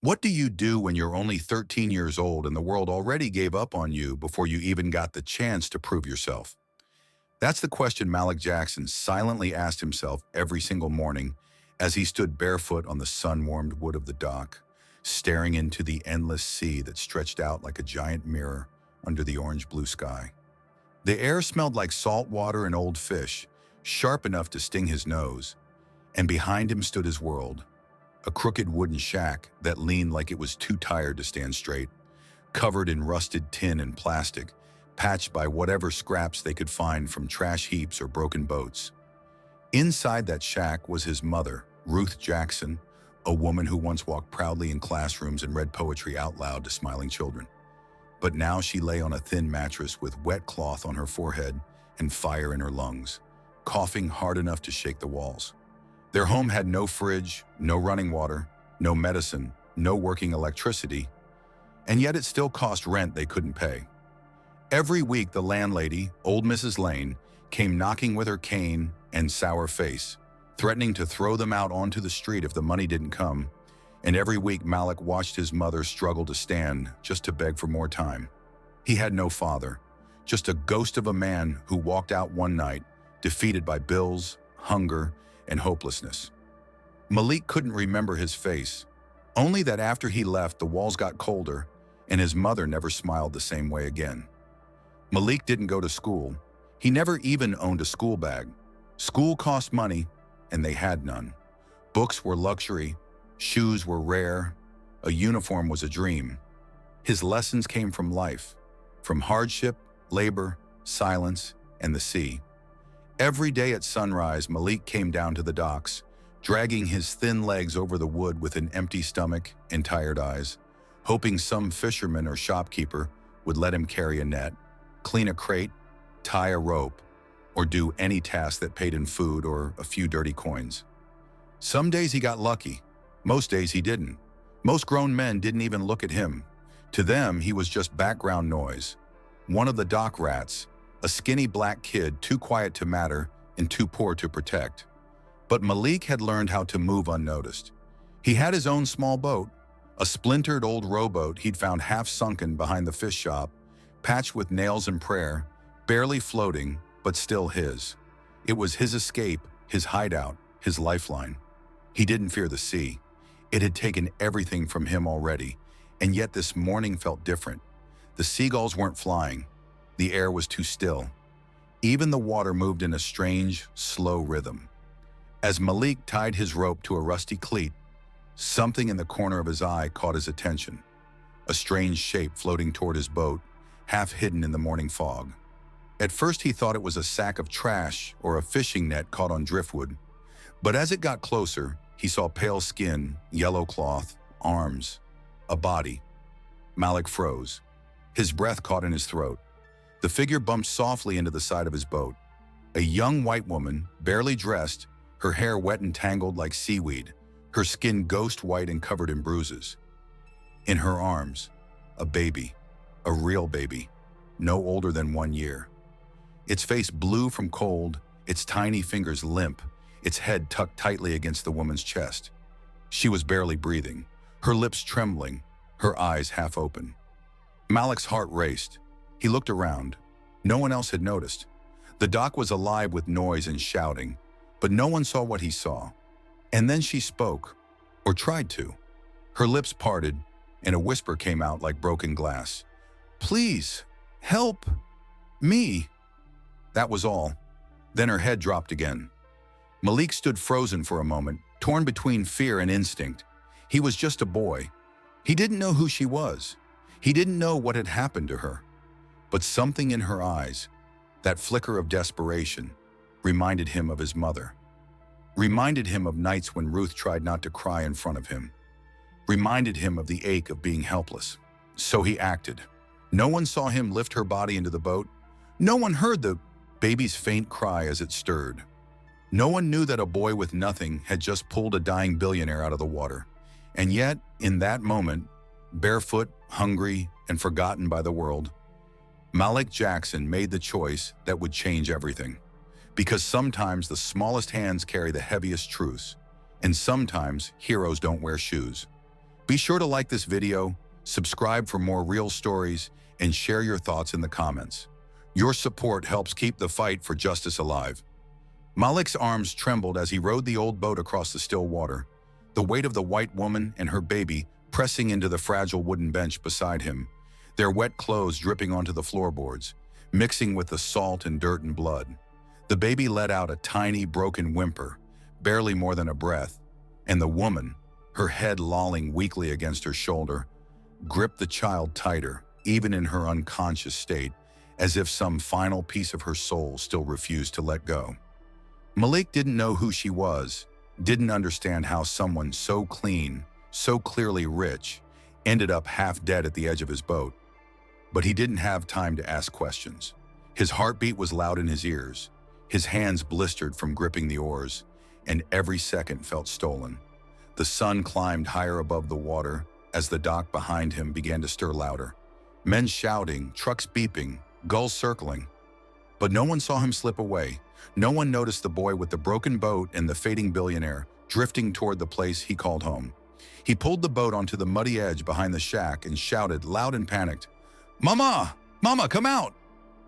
What do you do when you're only 13 years old and the world already gave up on you before you even got the chance to prove yourself? That's the question Malik Jackson silently asked himself every single morning as he stood barefoot on the sun-warmed wood of the dock, staring into the endless sea that stretched out like a giant mirror under the orange-blue sky. The air smelled like salt water and old fish, sharp enough to sting his nose, and behind him stood his world, a crooked wooden shack that leaned like it was too tired to stand straight, covered in rusted tin and plastic, patched by whatever scraps they could find from trash heaps or broken boats. Inside that shack was his mother, Ruth Jackson, a woman who once walked proudly in classrooms and read poetry out loud to smiling children. But now she lay on a thin mattress with wet cloth on her forehead and fire in her lungs, coughing hard enough to shake the walls. Their home had no fridge, no running water, no medicine, no working electricity, and yet it still cost rent they couldn't pay. Every week the landlady, old Mrs. Lane, came knocking with her cane and sour face, threatening to throw them out onto the street if the money didn't come, and every week Malik watched his mother struggle to stand just to beg for more time. He had no father, just a ghost of a man who walked out one night, defeated by bills, hunger, and hopelessness. Malik couldn't remember his face, only that after he left the walls got colder and his mother never smiled the same way again. Malik didn't go to school. He never even owned a school bag. School cost money, and they had none. Books were luxury, shoes were rare, a uniform was a dream. His lessons came from life, from hardship, labor, silence, and the sea. Every day at sunrise, Malik came down to the docks, dragging his thin legs over the wood with an empty stomach and tired eyes, hoping some fisherman or shopkeeper would let him carry a net, clean a crate, tie a rope, or do any task that paid in food or a few dirty coins. Some days he got lucky. Most days he didn't. Most grown men didn't even look at him. To them, he was just background noise. One of the dock rats, a skinny black kid too quiet to matter and too poor to protect. But Malik had learned how to move unnoticed. He had his own small boat, a splintered old rowboat he'd found half sunken behind the fish shop, patched with nails and prayer, barely floating, but still his. It was his escape, his hideout, his lifeline. He didn't fear the sea. It had taken everything from him already, and yet this morning felt different. The seagulls weren't flying. The air was too still. Even the water moved in a strange, slow rhythm. As Malik tied his rope to a rusty cleat, something in the corner of his eye caught his attention. A strange shape floating toward his boat, half hidden in the morning fog. At first he thought it was a sack of trash or a fishing net caught on driftwood. But as it got closer, he saw pale skin, yellow cloth, arms, a body. Malik froze. His breath caught in his throat. The figure bumped softly into the side of his boat. A young white woman, barely dressed, her hair wet and tangled like seaweed, her skin ghost white and covered in bruises. In her arms, a baby, a real baby, no older than 1 year. Its face blue from cold, its tiny fingers limp, its head tucked tightly against the woman's chest. She was barely breathing, her lips trembling, her eyes half open. Malik's heart raced. He looked around. No one else had noticed. The dock was alive with noise and shouting, but no one saw what he saw. And then she spoke, or tried to. Her lips parted, and a whisper came out like broken glass. "Please, help me." That was all. Then her head dropped again. Malik stood frozen for a moment, torn between fear and instinct. He was just a boy. He didn't know who she was. He didn't know what had happened to her. But something in her eyes, that flicker of desperation, reminded him of his mother. Reminded him of nights when Ruth tried not to cry in front of him. Reminded him of the ache of being helpless. So he acted. No one saw him lift her body into the boat. No one heard the baby's faint cry as it stirred. No one knew that a boy with nothing had just pulled a dying billionaire out of the water. And yet, in that moment, barefoot, hungry, and forgotten by the world, Malik Jackson made the choice that would change everything. Because sometimes the smallest hands carry the heaviest truths, and sometimes heroes don't wear shoes. Be sure to like this video, subscribe for more real stories, and share your thoughts in the comments. Your support helps keep the fight for justice alive. Malik's arms trembled as he rowed the old boat across the still water, the weight of the white woman and her baby pressing into the fragile wooden bench beside him, their wet clothes dripping onto the floorboards, mixing with the salt and dirt and blood. The baby let out a tiny, broken whimper, barely more than a breath, and the woman, her head lolling weakly against her shoulder, gripped the child tighter, even in her unconscious state, as if some final piece of her soul still refused to let go. Malik didn't know who she was, didn't understand how someone so clean, so clearly rich, ended up half dead at the edge of his boat. But he didn't have time to ask questions. His heartbeat was loud in his ears, his hands blistered from gripping the oars, and every second felt stolen. The sun climbed higher above the water as the dock behind him began to stir louder. Men shouting, trucks beeping, gulls circling. But no one saw him slip away. No one noticed the boy with the broken boat and the fading billionaire drifting toward the place he called home. He pulled the boat onto the muddy edge behind the shack and shouted, loud and panicked, "Mama! Mama, come out!"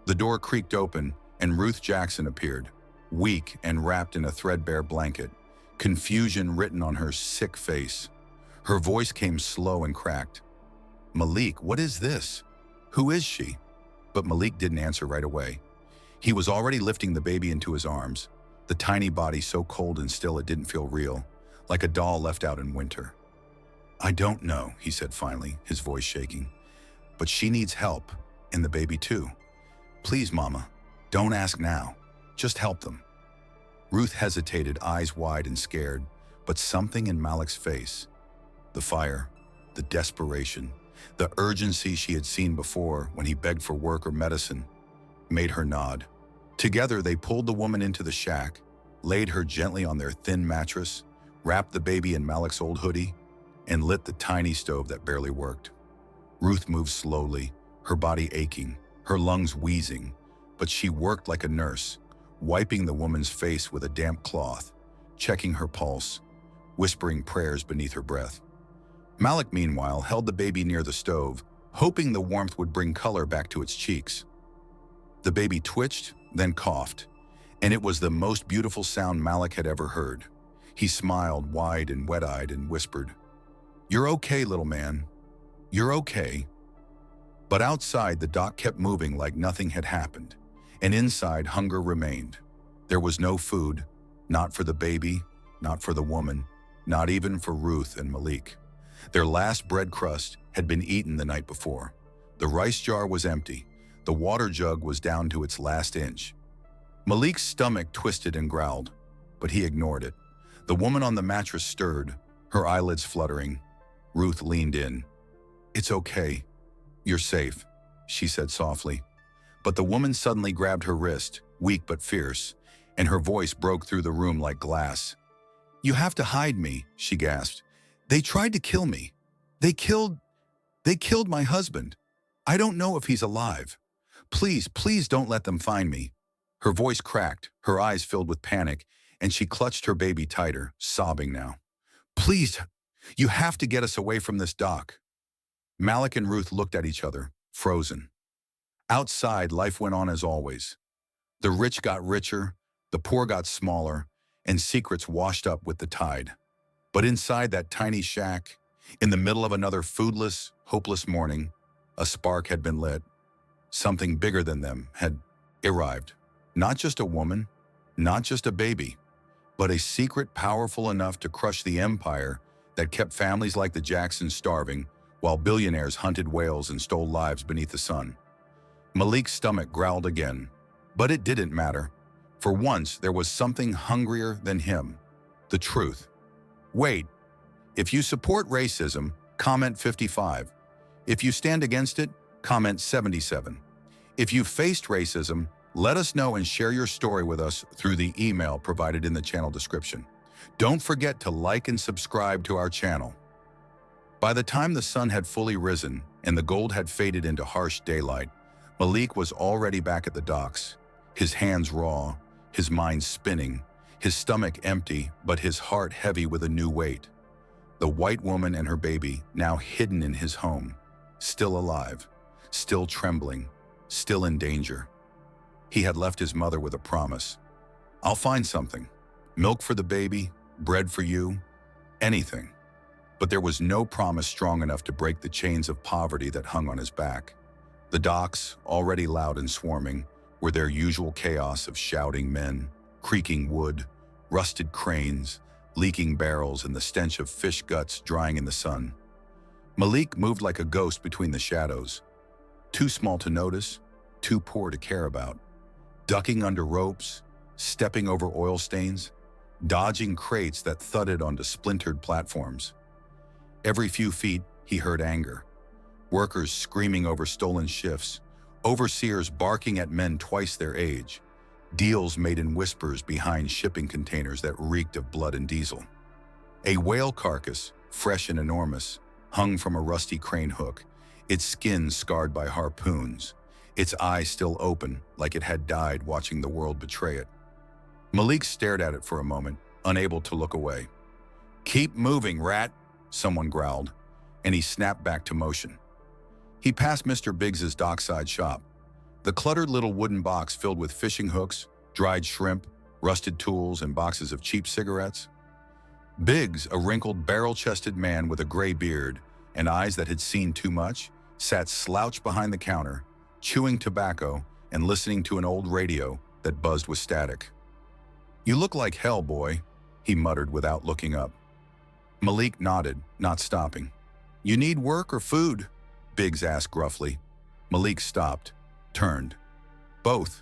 The door creaked open and Ruth Jackson appeared, weak and wrapped in a threadbare blanket, confusion written on her sick face. Her voice came slow and cracked. "Malik, what is this? Who is she?" But Malik didn't answer right away. He was already lifting the baby into his arms, the tiny body so cold and still it didn't feel real, like a doll left out in winter. "I don't know," he said finally, his voice shaking. "But she needs help, and the baby too. Please, Mama, don't ask now. Just help them." Ruth hesitated, eyes wide and scared, but something in Malik's face, the fire, the desperation, the urgency she had seen before when he begged for work or medicine, made her nod. Together, they pulled the woman into the shack, laid her gently on their thin mattress, wrapped the baby in Malik's old hoodie, and lit the tiny stove that barely worked. Ruth moved slowly, her body aching, her lungs wheezing, but she worked like a nurse, wiping the woman's face with a damp cloth, checking her pulse, whispering prayers beneath her breath. Malik, meanwhile, held the baby near the stove, hoping the warmth would bring color back to its cheeks. The baby twitched, then coughed, and it was the most beautiful sound Malik had ever heard. He smiled, wide and wet-eyed, and whispered, "You're okay, little man. You're okay." But outside, the dock kept moving like nothing had happened, and inside, hunger remained. There was no food, not for the baby, not for the woman, not even for Ruth and Malik. Their last bread crust had been eaten the night before. The rice jar was empty. The water jug was down to its last inch. Malik's stomach twisted and growled, but he ignored it. The woman on the mattress stirred, her eyelids fluttering. Ruth leaned in. "It's okay. You're safe," she said softly. But the woman suddenly grabbed her wrist, weak but fierce, and her voice broke through the room like glass. "You have to hide me," she gasped. "They tried to kill me. They killed my husband. I don't know if he's alive. Please, please don't let them find me." Her voice cracked, her eyes filled with panic, and she clutched her baby tighter, sobbing now. "Please, you have to get us away from this dock." Malik and Ruth looked at each other, frozen. Outside, life went on as always. The rich got richer, the poor got smaller, and secrets washed up with the tide. But inside that tiny shack, in the middle of another foodless, hopeless morning, a spark had been lit. Something bigger than them had arrived. Not just a woman, not just a baby, but a secret powerful enough to crush the empire that kept families like the Jacksons starving while billionaires hunted whales and stole lives beneath the sun. Malik's stomach growled again, but it didn't matter. For once, there was something hungrier than him, the truth. Wait, if you support racism, comment 55. If you stand against it, comment 77. If you faced racism, let us know and share your story with us through the email provided in the channel description. Don't forget to like and subscribe to our channel. By the time the sun had fully risen and the gold had faded into harsh daylight, Malik was already back at the docks, his hands raw, his mind spinning, his stomach empty, but his heart heavy with a new weight. The white woman and her baby, now hidden in his home, still alive, still trembling, still in danger. He had left his mother with a promise. I'll find something. Milk for the baby, bread for you, anything. But there was no promise strong enough to break the chains of poverty that hung on his back. The docks, already loud and swarming, were their usual chaos of shouting men, creaking wood, rusted cranes, leaking barrels, and the stench of fish guts drying in the sun. Malik moved like a ghost between the shadows, too small to notice, too poor to care about, ducking under ropes, stepping over oil stains, dodging crates that thudded onto splintered platforms. Every few feet, he heard anger. Workers screaming over stolen shifts, overseers barking at men twice their age, deals made in whispers behind shipping containers that reeked of blood and diesel. A whale carcass, fresh and enormous, hung from a rusty crane hook, its skin scarred by harpoons, its eyes still open like it had died watching the world betray it. Malik stared at it for a moment, unable to look away. "Keep moving, rat," someone growled, and he snapped back to motion. He passed Mr. Biggs's dockside shop, the cluttered little wooden box filled with fishing hooks, dried shrimp, rusted tools, and boxes of cheap cigarettes. Biggs, a wrinkled, barrel-chested man with a gray beard and eyes that had seen too much, sat slouched behind the counter, chewing tobacco and listening to an old radio that buzzed with static. "You look like hell, boy," he muttered without looking up. Malik nodded, not stopping. "You need work or food?" Biggs asked gruffly. Malik stopped, turned. "Both."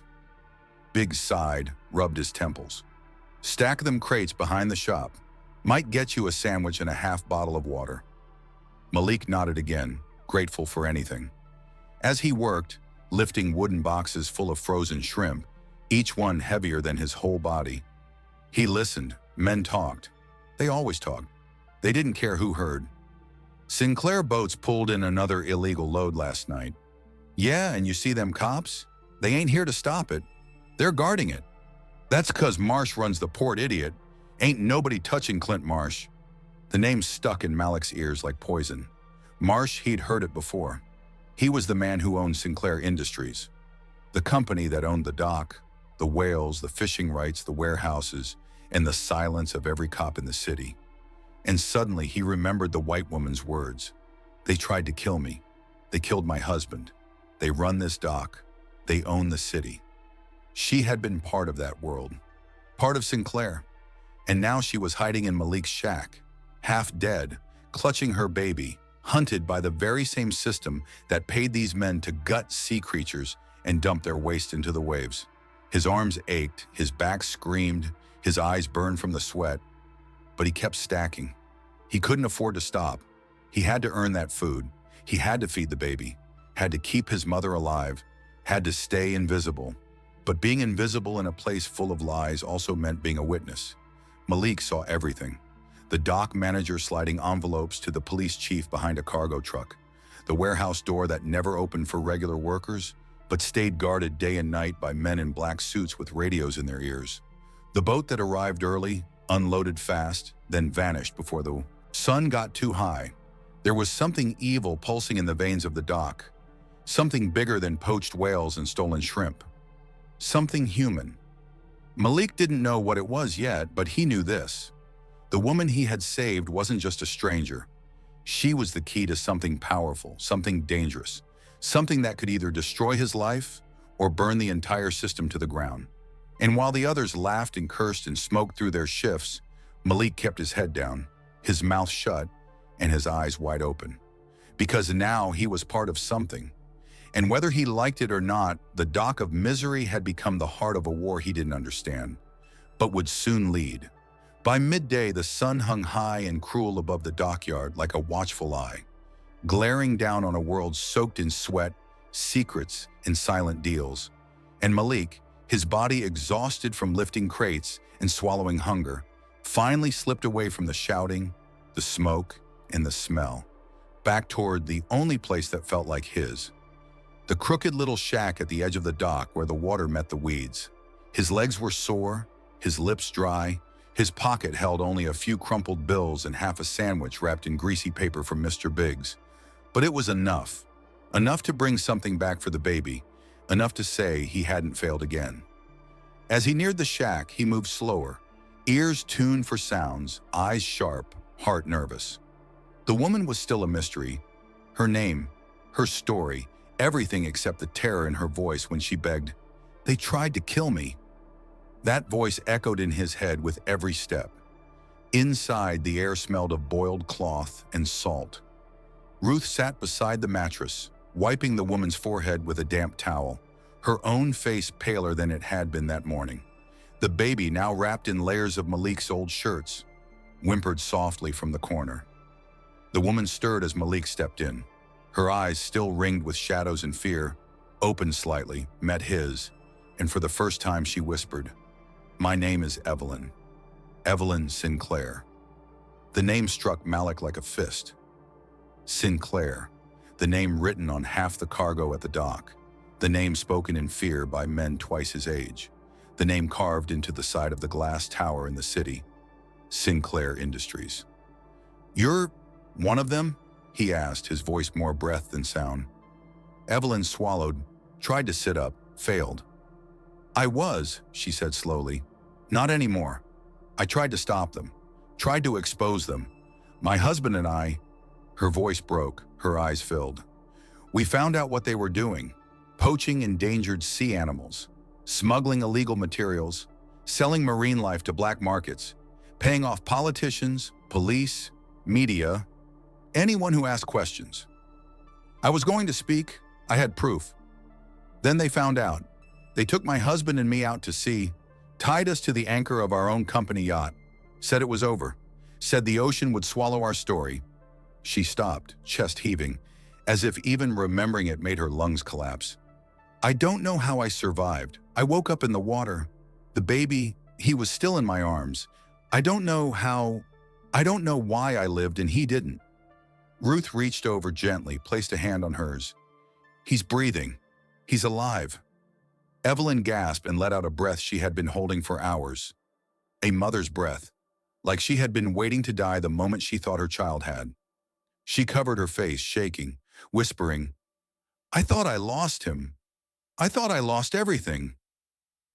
Biggs sighed, rubbed his temples. "Stack them crates behind the shop. Might get you a sandwich and a half bottle of water." Malik nodded again, grateful for anything. As he worked, lifting wooden boxes full of frozen shrimp, each one heavier than his whole body, he listened. Men talked. They always talked. They didn't care who heard. "Sinclair boats pulled in another illegal load last night." "Yeah, and you see them cops? They ain't here to stop it. They're guarding it." "That's 'cause Marsh runs the port, idiot. Ain't nobody touching Clint Marsh." The name stuck in Malik's ears like poison. Marsh, he'd heard it before. He was the man who owned Sinclair Industries, the company that owned the dock, the whales, the fishing rights, the warehouses, and the silence of every cop in the city. And suddenly he remembered the white woman's words. "They tried to kill me. They killed my husband. They run this dock. They own the city." She had been part of that world, part of Sinclair. And now she was hiding in Malik's shack, half dead, clutching her baby, hunted by the very same system that paid these men to gut sea creatures and dump their waste into the waves. His arms ached, his back screamed, his eyes burned from the sweat. But he kept stacking. He couldn't afford to stop. He had to earn that food. He had to feed the baby, had to keep his mother alive, had to stay invisible. But being invisible in a place full of lies also meant being a witness. Malik saw everything. The dock manager sliding envelopes to the police chief behind a cargo truck. The warehouse door that never opened for regular workers, but stayed guarded day and night by men in black suits with radios in their ears. The boat that arrived early, unloaded fast, then vanished before the sun got too high. There was something evil pulsing in the veins of the dock. Something bigger than poached whales and stolen shrimp. Something human. Malik didn't know what it was yet, but he knew this. The woman he had saved wasn't just a stranger. She was the key to something powerful, something dangerous, something that could either destroy his life or burn the entire system to the ground. And while the others laughed and cursed and smoked through their shifts, Malik kept his head down, his mouth shut, and his eyes wide open. Because now he was part of something. And whether he liked it or not, the dock of misery had become the heart of a war he didn't understand, but would soon lead. By midday, the sun hung high and cruel above the dockyard like a watchful eye, glaring down on a world soaked in sweat, secrets, and silent deals. And Malik, his body exhausted from lifting crates and swallowing hunger, finally slipped away from the shouting, the smoke, and the smell, back toward the only place that felt like his. The crooked little shack at the edge of the dock where the water met the weeds. His legs were sore, his lips dry, His pocket held only a few crumpled bills and half a sandwich wrapped in greasy paper from Mr. Biggs. But it was enough. Enough to bring something back for the baby. Enough to say he hadn't failed again. As he neared the shack, he moved slower, ears tuned for sounds, eyes sharp, heart nervous. The woman was still a mystery. Her name, her story, everything except the terror in her voice when she begged, "They tried to kill me." That voice echoed in his head with every step. Inside, the air smelled of boiled cloth and salt. Ruth sat beside the mattress, wiping the woman's forehead with a damp towel, her own face paler than it had been that morning. The baby, now wrapped in layers of Malik's old shirts, whimpered softly from the corner. The woman stirred as Malik stepped in. Her eyes, still ringed with shadows and fear, opened slightly, met his, and for the first time she whispered, "My name is Evelyn. Evelyn Sinclair." The name struck Malik like a fist. Sinclair, the name written on half the cargo at the dock, the name spoken in fear by men twice his age, the name carved into the side of the glass tower in the city, Sinclair Industries. "You're one of them?" he asked, his voice more breath than sound. Evelyn swallowed, tried to sit up, failed. "I was," she said slowly. "Not anymore. I tried to stop them, tried to expose them. My husband and I—" Her voice broke, her eyes filled. "We found out what they were doing, poaching endangered sea animals, smuggling illegal materials, selling marine life to black markets, paying off politicians, police, media, anyone who asked questions. I was going to speak, I had proof. Then they found out. They took my husband and me out to sea, tied us to the anchor of our own company yacht, said it was over, said the ocean would swallow our story." She stopped, chest heaving, as if even remembering it made her lungs collapse. "I don't know how I survived. I woke up in the water. The baby, he was still in my arms. I don't know why I lived and he didn't." Ruth reached over gently, placed a hand on hers. "He's breathing. He's alive." Evelyn gasped and let out a breath she had been holding for hours. A mother's breath, like she had been waiting to die the moment she thought her child had. She covered her face, shaking, whispering, "I thought I lost him. I thought I lost everything."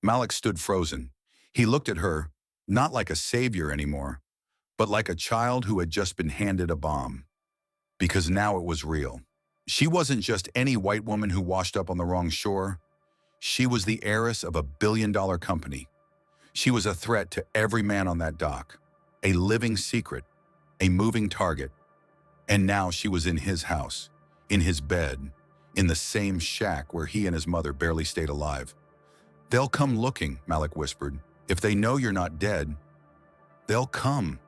Malik stood frozen. He looked at her, not like a savior anymore, but like a child who had just been handed a bomb. Because now it was real. She wasn't just any white woman who washed up on the wrong shore. She was the heiress of a billion-dollar company. She was a threat to every man on that dock, a living secret, a moving target. And now she was in his house, in his bed, in the same shack where he and his mother barely stayed alive. "They'll come looking," Malik whispered. "If they know you're not dead, they'll come."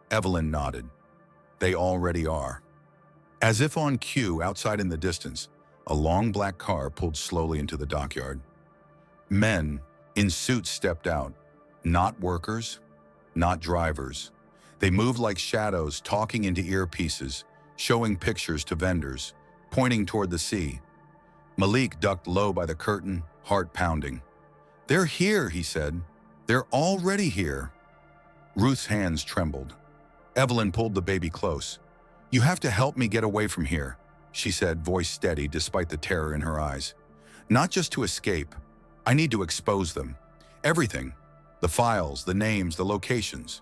Evelyn nodded. "They already are." As if on cue, outside in the distance, a long black car pulled slowly into the dockyard. Men in suits stepped out, not workers, not drivers. They moved like shadows, talking into earpieces, showing pictures to vendors, pointing toward the sea. Malik ducked low by the curtain, heart pounding. "They're here," he said. "They're already here." Ruth's hands trembled. Evelyn pulled the baby close. "You have to help me get away from here," she said, voice steady despite the terror in her eyes. "Not just to escape. I need to expose them. Everything. The files, the names, the locations.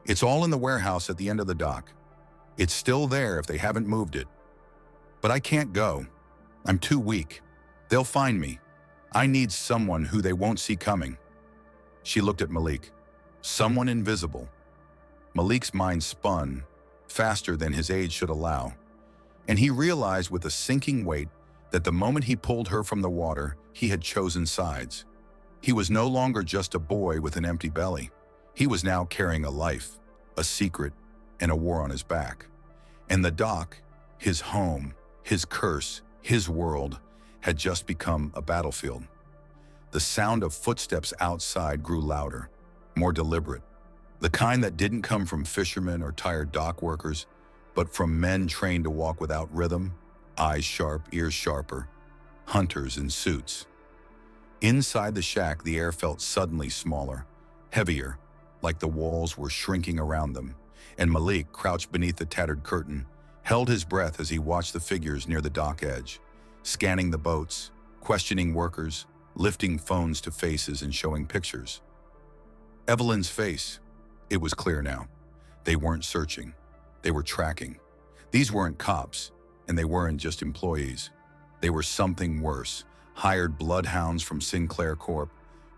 It's all in the warehouse at the end of the dock. It's still there if they haven't moved it. But I can't go. I'm too weak. They'll find me. I need someone who they won't see coming." She looked at Malik. Someone invisible. Malik's mind spun, faster than his age should allow, and he realized with a sinking weight that the moment he pulled her from the water, he had chosen sides. He was no longer just a boy with an empty belly. He was now carrying a life, a secret, and a war on his back. And the dock, his home, his curse, his world, had just become a battlefield. The sound of footsteps outside grew louder, more deliberate, the kind that didn't come from fishermen or tired dock workers, but from men trained to walk without rhythm, eyes sharp, ears sharper, hunters in suits. Inside the shack, the air felt suddenly smaller, heavier, like the walls were shrinking around them, and Malik, crouched beneath the tattered curtain, held his breath as he watched the figures near the dock edge, scanning the boats, questioning workers, lifting phones to faces and showing pictures. Evelyn's face. It was clear now. They weren't searching. They were tracking. These weren't cops, and they weren't just employees. They were something worse, hired bloodhounds from Sinclair Corp,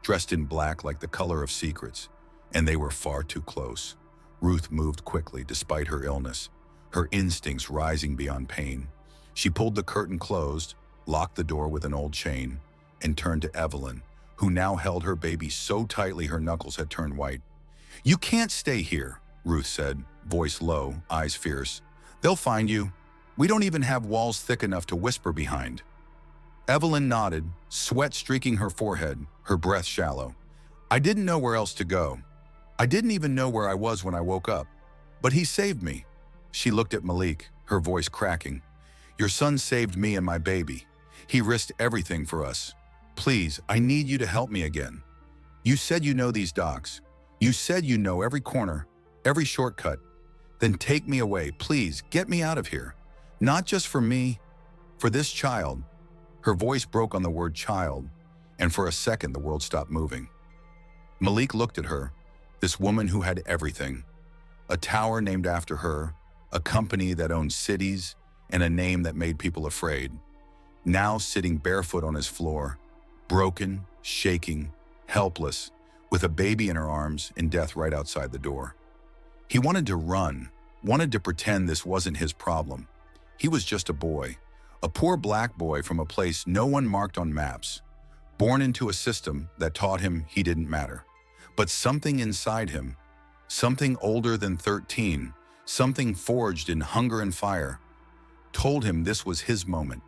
dressed in black like the color of secrets, and they were far too close. Ruth moved quickly despite her illness, her instincts rising beyond pain. She pulled the curtain closed, locked the door with an old chain, and turned to Evelyn, who now held her baby so tightly her knuckles had turned white. "You can't stay here," Ruth said, voice low, eyes fierce. "They'll find you. We don't even have walls thick enough to whisper behind." Evelyn nodded, sweat streaking her forehead, her breath shallow. "I didn't know where else to go. I didn't even know where I was when I woke up. But he saved me." She looked at Malik, her voice cracking. "Your son saved me and my baby. He risked everything for us. Please, I need you to help me again. You said you know these docks. You said you know every corner, every shortcut. Then take me away, please, get me out of here. Not just for me, for this child." Her voice broke on the word child, and for a second the world stopped moving. Malik looked at her, this woman who had everything. A tower named after her, a company that owned cities, and a name that made people afraid. Now sitting barefoot on his floor, broken, shaking, helpless, with a baby in her arms and death right outside the door. He wanted to run, wanted to pretend this wasn't his problem. He was just a boy, a poor black boy from a place no one marked on maps, born into a system that taught him he didn't matter. But something inside him, something older than 13, something forged in hunger and fire, told him this was his moment.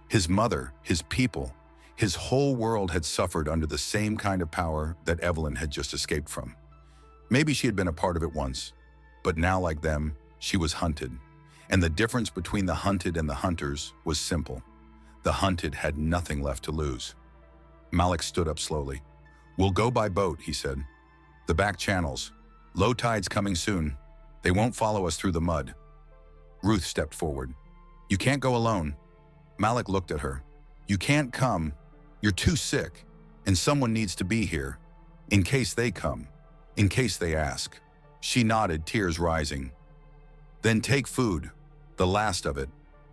His mother, his people, his whole world had suffered under the same kind of power that Evelyn had just escaped from. Maybe she had been a part of it once, but now, like them, she was hunted. And the difference between the hunted and the hunters was simple. The hunted had nothing left to lose. Malik stood up slowly. "We'll go by boat," he said. "The back channels. Low tide's coming soon. They won't follow us through the mud." Ruth stepped forward. "You can't go alone." Malik looked at her. "You can't come. You're too sick, and someone needs to be here. In case they come. In case they ask." She nodded, tears rising. "Then take food, the last of it,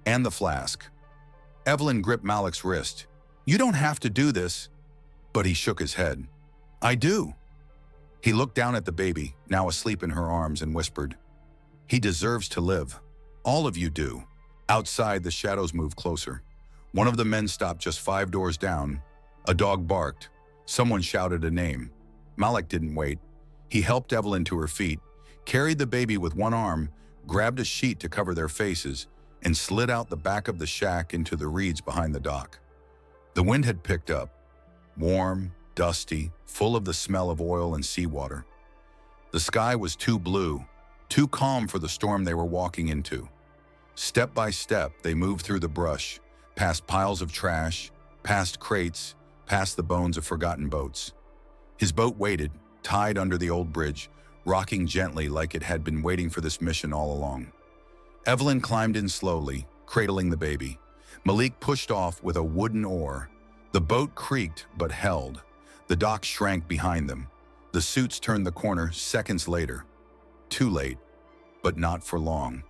and the flask." Evelyn gripped Malik's wrist. "You don't have to do this." But he shook his head. "I do." He looked down at the baby, now asleep in her arms, and whispered, "He deserves to live. All of you do." Outside, the shadows moved closer. One of the men stopped just 5 doors down. A dog barked. Someone shouted a name. Malik didn't wait. He helped Evelyn to her feet, carried the baby with one arm, grabbed a sheet to cover their faces, and slid out the back of the shack into the reeds behind the dock. The wind had picked up, warm, dusty, full of the smell of oil and seawater. The sky was too blue, too calm for the storm they were walking into. Step by step, they moved through the brush, past piles of trash, past crates, past the bones of forgotten boats. His boat waited, tied under the old bridge, rocking gently like it had been waiting for this mission all along. Evelyn climbed in slowly, cradling the baby. Malik pushed off with a wooden oar. The boat creaked but held. The dock shrank behind them. The suits turned the corner seconds later. Too late, but not for long.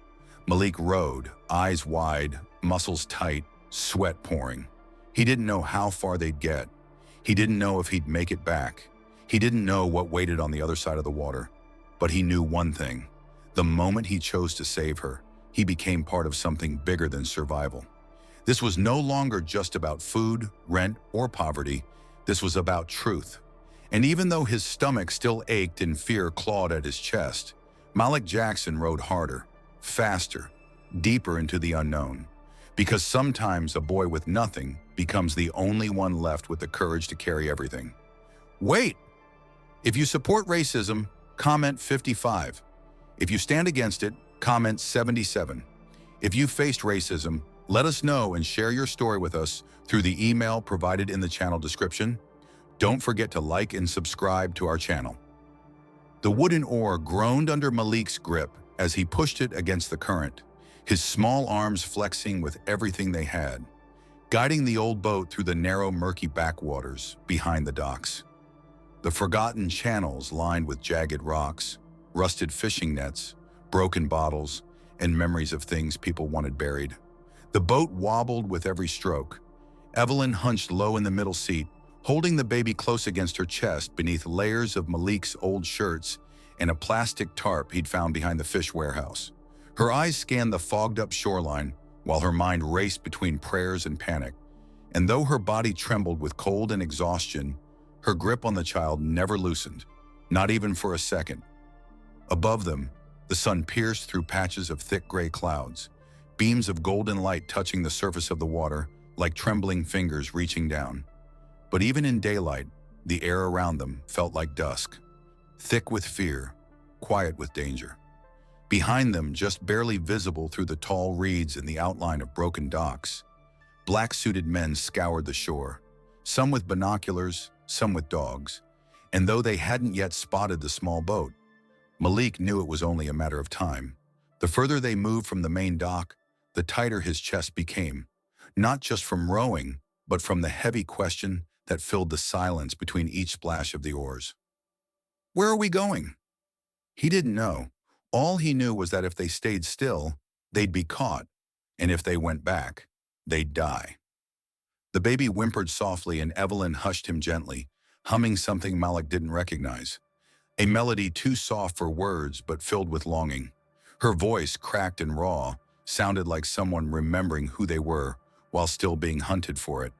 Malik rowed, eyes wide, muscles tight, sweat pouring. He didn't know how far they'd get. He didn't know if he'd make it back. He didn't know what waited on the other side of the water. But he knew one thing. The moment he chose to save her, he became part of something bigger than survival. This was no longer just about food, rent, or poverty. This was about truth. And even though his stomach still ached and fear clawed at his chest, Malik Jackson rowed harder, faster, deeper into the unknown. Because sometimes a boy with nothing becomes the only one left with the courage to carry everything. Wait! If you support racism, comment 55. If you stand against it, comment 77. If you faced racism, let us know and share your story with us through the email provided in the channel description. Don't forget to like and subscribe to our channel. The wooden oar groaned under Malik's grip as he pushed it against the current, his small arms flexing with everything they had, guiding the old boat through the narrow, murky backwaters behind the docks. The forgotten channels lined with jagged rocks, rusted fishing nets, broken bottles, and memories of things people wanted buried. The boat wobbled with every stroke. Evelyn hunched low in the middle seat, holding the baby close against her chest beneath layers of Malik's old shirts and a plastic tarp he'd found behind the fish warehouse. Her eyes scanned the fogged-up shoreline while her mind raced between prayers and panic. And though her body trembled with cold and exhaustion, her grip on the child never loosened, not even for a second. Above them, the sun pierced through patches of thick gray clouds, beams of golden light touching the surface of the water like trembling fingers reaching down. But even in daylight, the air around them felt like dusk, thick with fear, quiet with danger. Behind them, just barely visible through the tall reeds and the outline of broken docks, black-suited men scoured the shore, some with binoculars, some with dogs. And though they hadn't yet spotted the small boat, Malik knew it was only a matter of time. The further they moved from the main dock, the tighter his chest became, not just from rowing, but from the heavy question that filled the silence between each splash of the oars. Where are we going? He didn't know. All he knew was that if they stayed still, they'd be caught, and if they went back, they'd die. The baby whimpered softly and Evelyn hushed him gently, humming something Malik didn't recognize. A melody too soft for words but filled with longing. Her voice, cracked and raw, sounded like someone remembering who they were while still being hunted for it.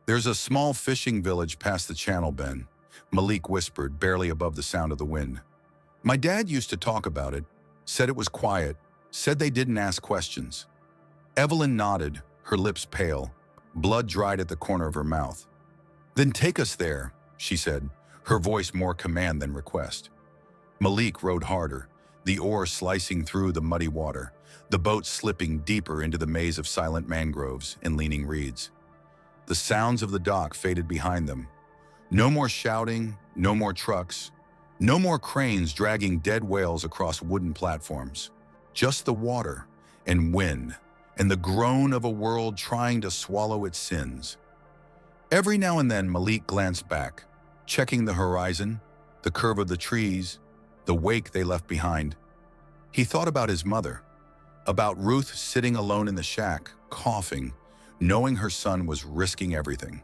There's a small fishing village past the channel bend, Malik whispered, barely above the sound of the wind. My dad used to talk about it, said it was quiet, said they didn't ask questions. Evelyn nodded, her lips pale, blood dried at the corner of her mouth. Then take us there, she said, her voice more command than request. Malik rowed harder, the oar slicing through the muddy water, the boat slipping deeper into the maze of silent mangroves and leaning reeds. The sounds of the dock faded behind them. No more shouting, no more trucks, no more cranes dragging dead whales across wooden platforms. Just the water and wind and the groan of a world trying to swallow its sins. Every now and then Malik glanced back, checking the horizon, the curve of the trees, the wake they left behind. He thought about his mother, about Ruth sitting alone in the shack, coughing, knowing her son was risking everything.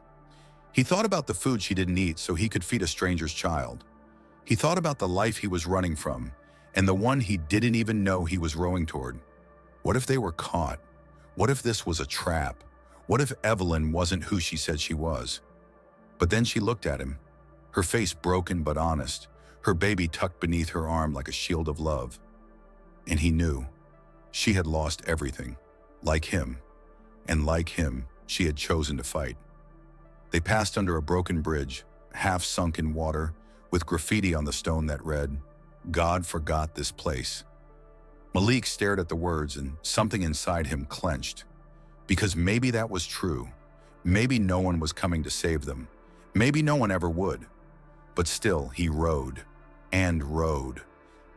He thought about the food she didn't eat so he could feed a stranger's child. He thought about the life he was running from and the one he didn't even know he was rowing toward. What if they were caught? What if this was a trap? What if Evelyn wasn't who she said she was? But then she looked at him, her face broken but honest, her baby tucked beneath her arm like a shield of love. And he knew she had lost everything, like him, and like him, she had chosen to fight. They passed under a broken bridge, half sunk in water, with graffiti on the stone that read, God forgot this place. Malik stared at the words and something inside him clenched. Because maybe that was true. Maybe no one was coming to save them. Maybe no one ever would. But still, he rowed and rowed,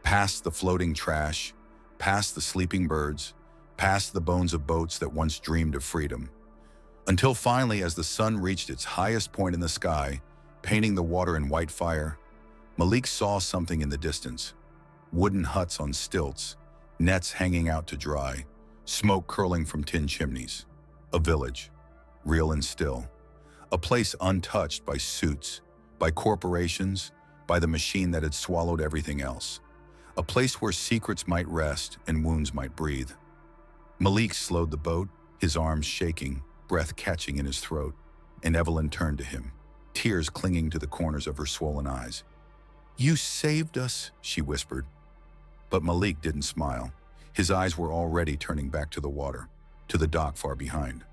past the floating trash, past the sleeping birds, past the bones of boats that once dreamed of freedom. Until finally, as the sun reached its highest point in the sky, painting the water in white fire, Malik saw something in the distance. Wooden huts on stilts, nets hanging out to dry, smoke curling from tin chimneys. A village, real and still. A place untouched by suits, by corporations, by the machine that had swallowed everything else. A place where secrets might rest and wounds might breathe. Malik slowed the boat, his arms shaking, breath catching in his throat, and Evelyn turned to him, tears clinging to the corners of her swollen eyes. You saved us, she whispered. But Malik didn't smile. His eyes were already turning back to the water, to the dock far behind.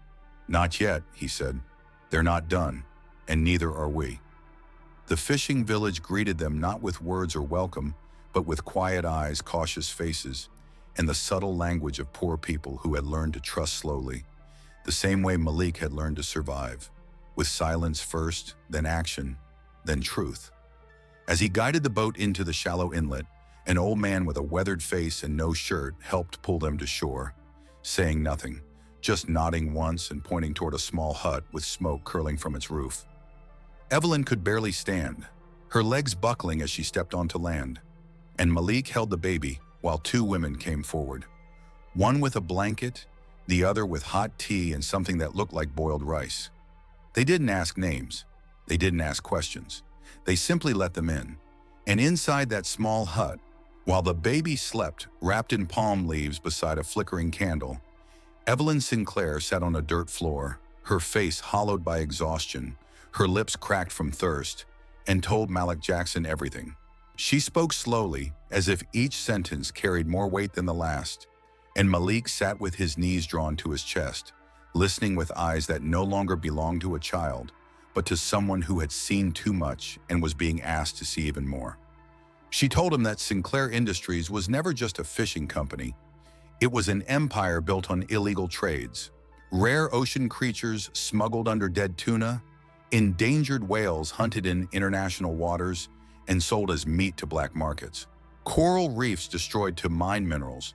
Not yet, he said. They're not done, and neither are we. The fishing village greeted them not with words or welcome, but with quiet eyes, cautious faces, and the subtle language of poor people who had learned to trust slowly, the same way Malik had learned to survive, with silence first, then action, then truth. As he guided the boat into the shallow inlet, an old man with a weathered face and no shirt helped pull them to shore, saying nothing, just nodding once and pointing toward a small hut with smoke curling from its roof. Evelyn could barely stand, her legs buckling as she stepped onto land, and Malik held the baby while two women came forward, one with a blanket, the other with hot tea and something that looked like boiled rice. They didn't ask names. They didn't ask questions. They simply let them in. And inside that small hut, while the baby slept wrapped in palm leaves beside a flickering candle, Evelyn Sinclair sat on a dirt floor, her face hollowed by exhaustion, her lips cracked from thirst, and told Malik Jackson everything. She spoke slowly, as if each sentence carried more weight than the last, and Malik sat with his knees drawn to his chest, listening with eyes that no longer belonged to a child, but to someone who had seen too much and was being asked to see even more. She told him that Sinclair Industries was never just a fishing company. It was an empire built on illegal trades, rare ocean creatures smuggled under dead tuna, endangered whales hunted in international waters and sold as meat to black markets, coral reefs destroyed to mine minerals,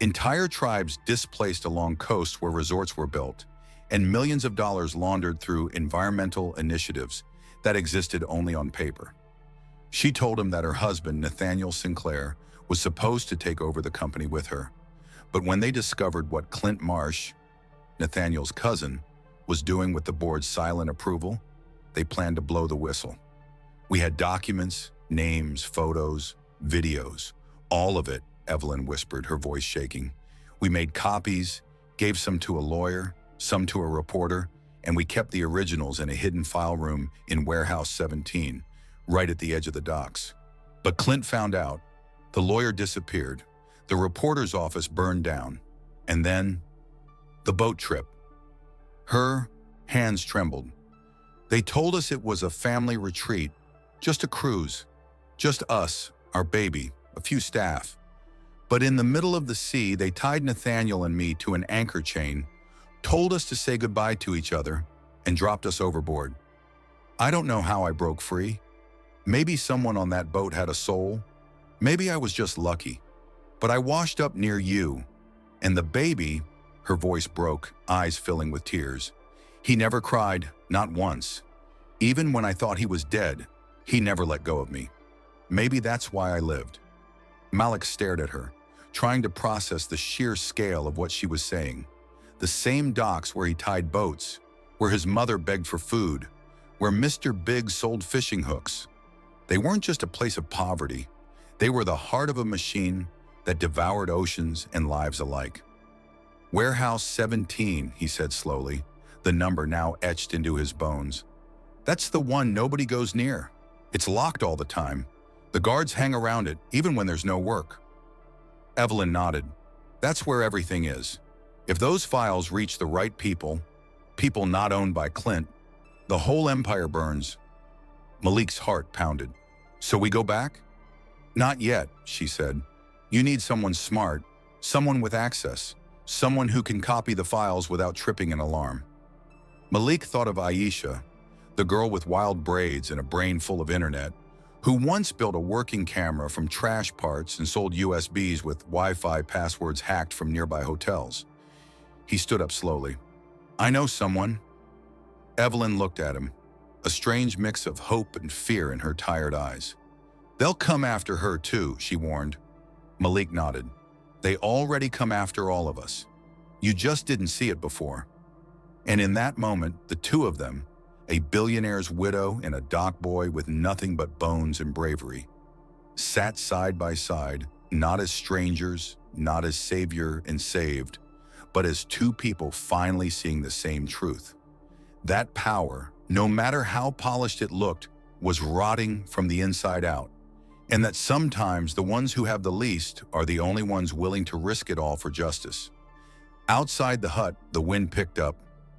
entire tribes displaced along coasts where resorts were built, and millions of dollars laundered through environmental initiatives that existed only on paper. She told him that her husband, Nathaniel Sinclair, was supposed to take over the company with her, but when they discovered what Clint Marsh, Nathaniel's cousin, was doing with the board's silent approval, they planned to blow the whistle. We had documents, names, photos, videos, all of it, Evelyn whispered, her voice shaking. We made copies, gave some to a lawyer, some to a reporter, and we kept the originals in a hidden file room in Warehouse 17, right at the edge of the docks. But Clint found out. The lawyer disappeared. The reporter's office burned down. And then, the boat trip. Her hands trembled. They told us it was a family retreat, just a cruise, just us, our baby, a few staff. But in the middle of the sea, they tied Nathaniel and me to an anchor chain, told us to say goodbye to each other, and dropped us overboard. I don't know how I broke free. Maybe someone on that boat had a soul. Maybe I was just lucky. But I washed up near you, and the baby, her voice broke, eyes filling with tears. He never cried, not once. Even when I thought he was dead, he never let go of me. Maybe that's why I lived. Malik stared at her, trying to process the sheer scale of what she was saying. The same docks where he tied boats, where his mother begged for food, where Mr. Big sold fishing hooks. They weren't just a place of poverty. They were the heart of a machine that devoured oceans and lives alike. Warehouse 17, he said slowly, the number now etched into his bones. That's the one nobody goes near. It's locked all the time. The guards hang around it, even when there's no work. Evelyn nodded. That's where everything is. If those files reach the right people, people not owned by Clint, the whole empire burns. Malik's heart pounded. So we go back? Not yet, she said. You need someone smart, someone with access, someone who can copy the files without tripping an alarm. Malik thought of Aisha, the girl with wild braids and a brain full of internet, who once built a working camera from trash parts and sold USBs with Wi-Fi passwords hacked from nearby hotels. He stood up slowly. I know someone. Evelyn looked at him, a strange mix of hope and fear in her tired eyes. They'll come after her too, she warned. Malik nodded. They already come after all of us. You just didn't see it before. And in that moment, the two of them, a billionaire's widow and a dock boy with nothing but bones and bravery, sat side by side, not as strangers, not as savior and saved, but as two people finally seeing the same truth. That power, no matter how polished it looked, was rotting from the inside out, and that sometimes the ones who have the least are the only ones willing to risk it all for justice. Outside the hut, the wind picked up,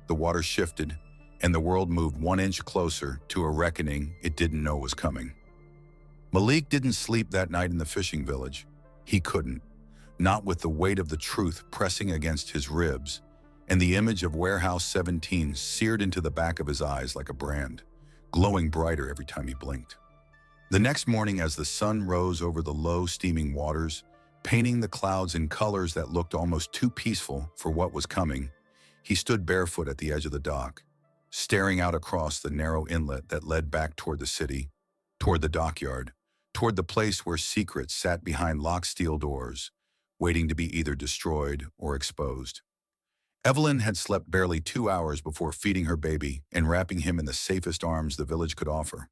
the water shifted, and the world moved 1 inch closer to a reckoning it didn't know was coming. Malik didn't sleep that night in the fishing village. He couldn't, not with the weight of the truth pressing against his ribs, and the image of Warehouse 17 seared into the back of his eyes like a brand, glowing brighter every time he blinked. The next morning, as the sun rose over the low, steaming waters, painting the clouds in colors that looked almost too peaceful for what was coming, he stood barefoot at the edge of the dock, staring out across the narrow inlet that led back toward the city, toward the dockyard, toward the place where secrets sat behind locked steel doors, waiting to be either destroyed or exposed. Evelyn had slept barely 2 hours before feeding her baby and wrapping him in the safest arms the village could offer.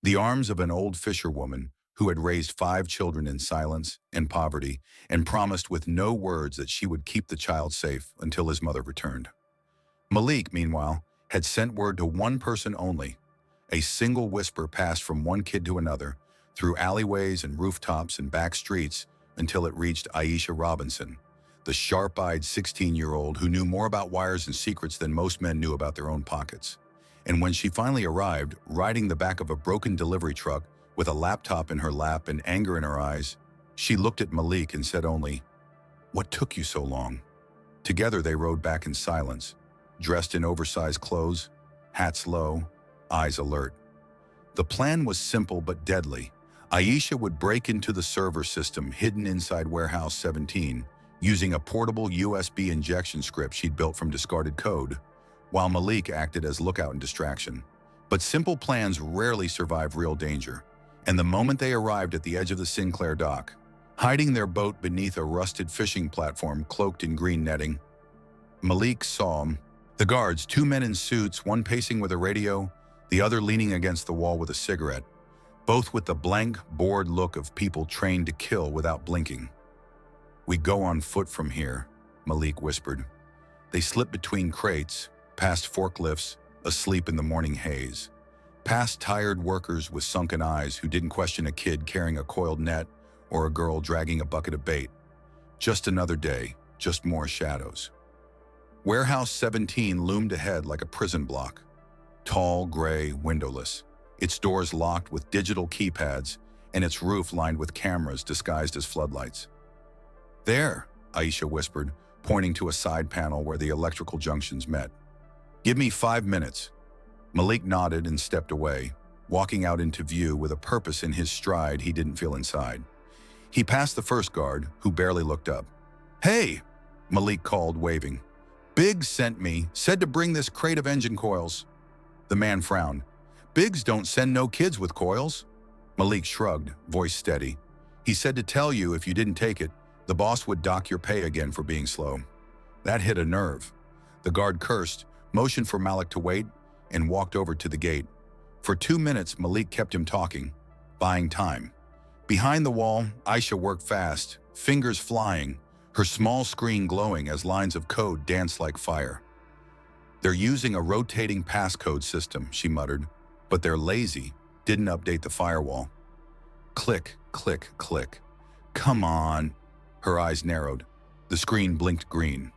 The arms of an old fisherwoman who had raised 5 children in silence and poverty and promised with no words that she would keep the child safe until his mother returned. Malik, meanwhile, had sent word to one person only. A single whisper passed from one kid to another, through alleyways and rooftops and back streets until it reached Aisha Robinson, the sharp-eyed 16-year-old who knew more about wires and secrets than most men knew about their own pockets. And when she finally arrived, riding the back of a broken delivery truck with a laptop in her lap and anger in her eyes, she looked at Malik and said only, "What took you so long?" Together they rode back in silence, dressed in oversized clothes, hats low, eyes alert. The plan was simple but deadly. Aisha would break into the server system hidden inside Warehouse 17, using a portable USB injection script she'd built from discarded code, while Malik acted as lookout and distraction. But simple plans rarely survive real danger, and the moment they arrived at the edge of the Sinclair dock, hiding their boat beneath a rusted fishing platform cloaked in green netting, Malik saw the guards, 2 men in suits, one pacing with a radio, the other leaning against the wall with a cigarette, both with the blank, bored look of people trained to kill without blinking. "We go on foot from here," Malik whispered. They slipped between crates, past forklifts, asleep in the morning haze, past tired workers with sunken eyes who didn't question a kid carrying a coiled net or a girl dragging a bucket of bait. Just another day, just more shadows. Warehouse 17 loomed ahead like a prison block. Tall, gray, windowless, its doors locked with digital keypads and its roof lined with cameras disguised as floodlights. "There," Aisha whispered, pointing to a side panel where the electrical junctions met. "Give me 5 minutes." Malik nodded and stepped away, walking out into view with a purpose in his stride he didn't feel inside. He passed the first guard, who barely looked up. "Hey," Malik called, waving. "Biggs sent me, said to bring this crate of engine coils." The man frowned. "Biggs don't send no kids with coils." Malik shrugged, voice steady. "He said to tell you if you didn't take it, the boss would dock your pay again for being slow." That hit a nerve. The guard cursed, motioned for Malik to wait, and walked over to the gate. For 2 minutes, Malik kept him talking, buying time. Behind the wall, Aisha worked fast, fingers flying, her small screen glowing as lines of code danced like fire. "They're using a rotating passcode system," she muttered, "but they're lazy, didn't update the firewall." Click, click, click. "Come on." Her eyes narrowed. The screen blinked green.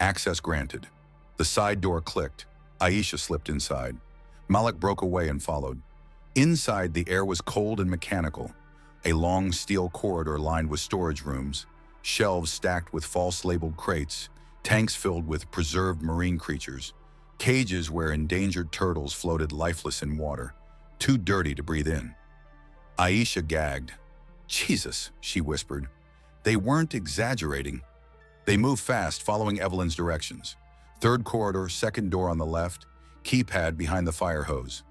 Access granted. The side door clicked. Aisha slipped inside. Malik broke away and followed. Inside, the air was cold and mechanical. A long steel corridor lined with storage rooms, shelves stacked with false-labeled crates, tanks filled with preserved marine creatures, cages where endangered turtles floated lifeless in water, too dirty to breathe in. Aisha gagged. "Jesus," she whispered. They weren't exaggerating. They moved fast, following Evelyn's directions. Third corridor, second door on the left, keypad behind the fire hose.